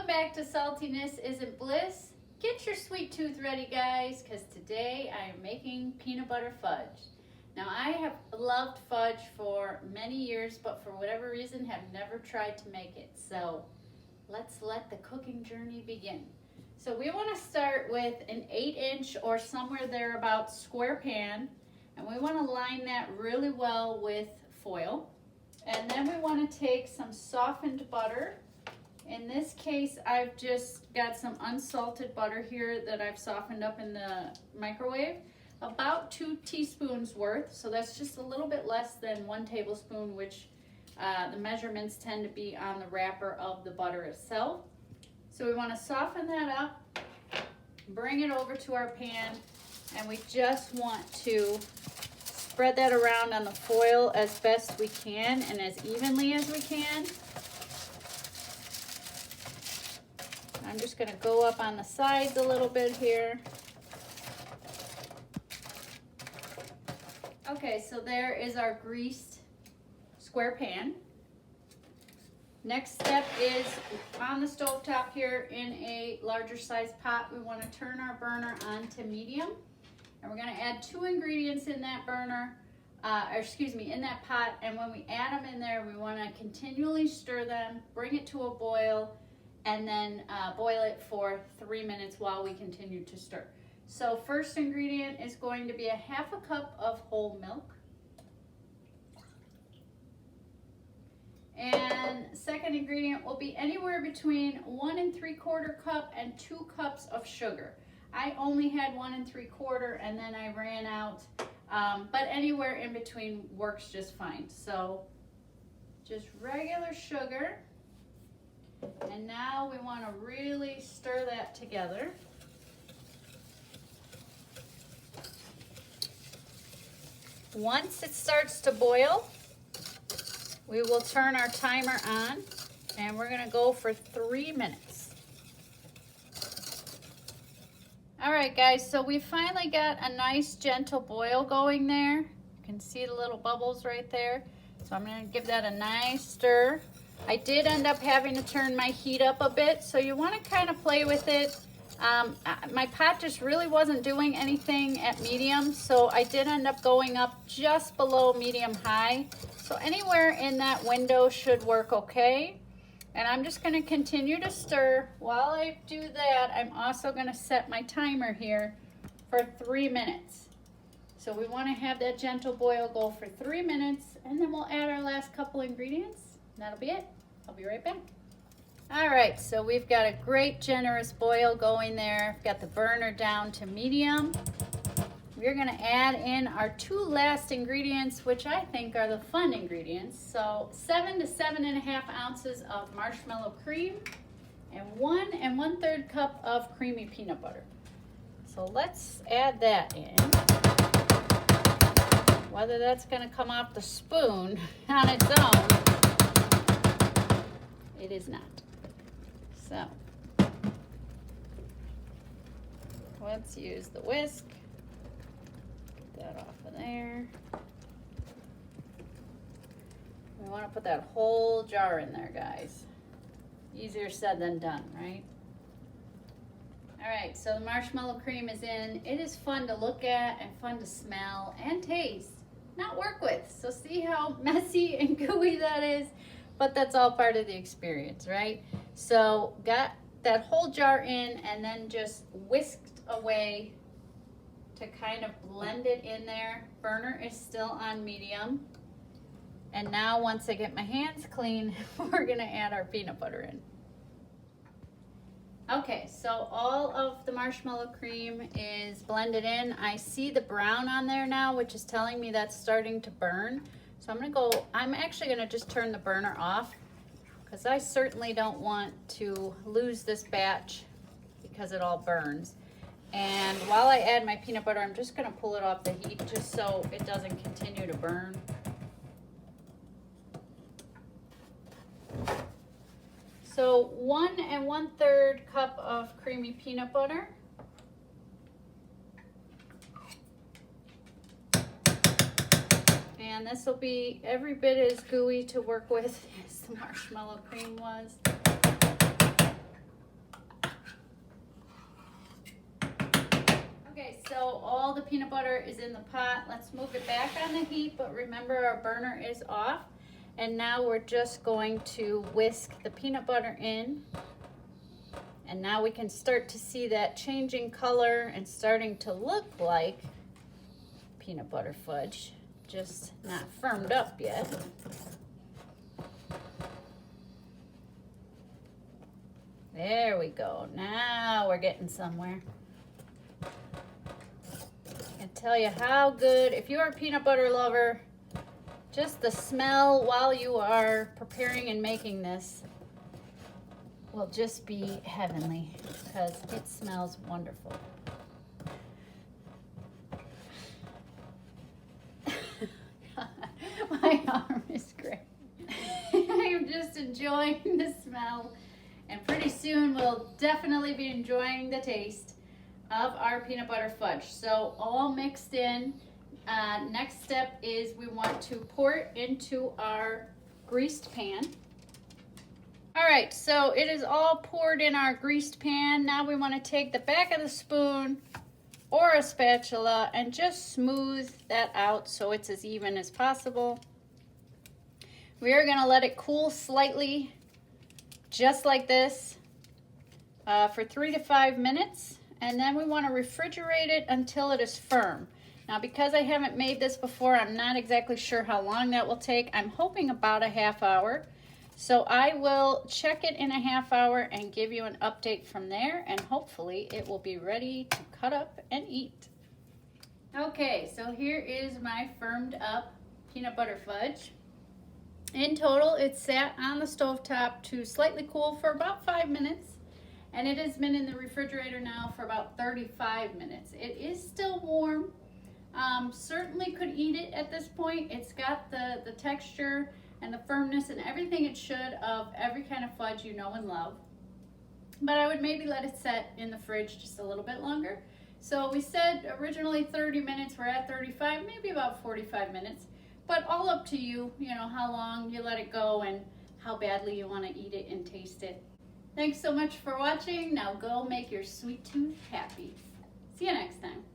back to Saltiness Isn't Bliss. Get your sweet tooth ready, guys, because today I am making peanut butter fudge. Now, I have loved fudge for many years, but for whatever reason have never tried to make it. So let's let the cooking journey begin. So we want to start with an 8-inch or somewhere thereabouts square pan, and we want to line that really well with foil. And then we want to take some softened butter. In this case, I've just got some unsalted butter here that I've softened up in the microwave. About 2 teaspoons worth, so that's just a little bit less than 1 tablespoon, which the measurements tend to be on the wrapper of the butter itself. So we want to soften that up, bring it over to our pan, and we just want to spread that around on the foil as best we can and as evenly as we can. I'm just going to go up on the sides a little bit here. Okay, so there is our greased square pan. Next step is on the stovetop here in a larger size pot, we want to turn our burner on to medium. And we're going to add 2 ingredients in that burner, in that pot. And when we add them in there, we want to continually stir them, bring it to a boil, and then boil it for 3 minutes while we continue to stir. So first ingredient is going to be 1/2 cup of whole milk. And second ingredient will be anywhere between 1 3/4 cup and 2 cups of sugar. I only had 1 3/4 and then I ran out, but anywhere in between works just fine. So just regular sugar. And now we want to really stir that together. Once it starts to boil, we will turn our timer on and we're going to go for 3 minutes. All right, guys, so we finally got a nice gentle boil going there. You can see the little bubbles right there. So I'm going to give that a nice stir. I did end up having to turn my heat up a bit, so you want to kind of play with it. My pot just really wasn't doing anything at medium, so I did end up going up just below medium high. So anywhere in that window should work okay. And I'm just going to continue to stir. While I do that, I'm also going to set my timer here for 3 minutes. So we want to have that gentle boil go for 3 minutes, and then we'll add our last couple ingredients. That'll be it. I'll be right back. All right, so we've got a great generous boil going there. I've got the burner down to medium. We're going to add in our 2 last ingredients, which I think are the fun ingredients. So 7 to 7.5 ounces of marshmallow cream and 1 1/3 cup of creamy peanut butter. So let's add that in. Whether that's going to come off the spoon on its own, it is not. So let's use the whisk. Get that off of there. We want to put that whole jar in there, guys. Easier said than done, right? All right, so the marshmallow cream is in. It is fun to look at and fun to smell and taste, not work with. So see how messy and gooey that is? But that's all part of the experience, right? So got that whole jar in and then just whisked away to kind of blend it in there. Burner is still on medium. And now once I get my hands clean, we're gonna add our peanut butter in. Okay, so all of the marshmallow cream is blended in. I see the brown on there now, which is telling me that's starting to burn. So I'm actually gonna just turn the burner off because I certainly don't want to lose this batch because it all burns. And while I add my peanut butter, I'm just gonna pull it off the heat just so it doesn't continue to burn. So 1 1/3 cup of creamy peanut butter. And this will be every bit as gooey to work with as the marshmallow cream was. all the peanut butter is in the pot. Let's move it back on the heat, but remember our burner is off. And now we're just going to whisk the peanut butter in. And now we can start to see that changing color and starting to look like peanut butter fudge, just not firmed up yet. There we go. Now we're getting somewhere. I can tell you how good, if you're a peanut butter lover, just the smell while you are preparing and making this will just be heavenly because it smells wonderful. My arm is great. I am just enjoying the smell, and pretty soon we'll definitely be enjoying the taste of our peanut butter fudge. So all mixed in. Next step is we want to pour it into our greased pan. All right, so it is all poured in our greased pan. Now we want to take the back of the spoon or a spatula and just smooth that out so it's as even as possible. We are going to let it cool slightly, just like this, for 3 to 5 minutes, and then we want to refrigerate it until it is firm. Now, because I haven't made this before, I'm not exactly sure how long that will take. I'm hoping about a half hour. So I will check it in a half hour and give you an update from there, and hopefully it will be ready to cut up and eat. Okay, so here is my firmed up peanut butter fudge. In total, it sat on the stovetop to slightly cool for about 5 minutes, and it has been in the refrigerator now for about 35 minutes. It is still warm. Certainly could eat it at this point. It's got the texture and the firmness and everything it should of every kind of fudge you know and love. But I would maybe let it set in the fridge just a little bit longer. So we said originally 30 minutes, we're at 35, maybe about 45 minutes. But all up to you, you know, how long you let it go and how badly you want to eat it and taste it. Thanks so much for watching. Now go make your sweet tooth happy. See you next time.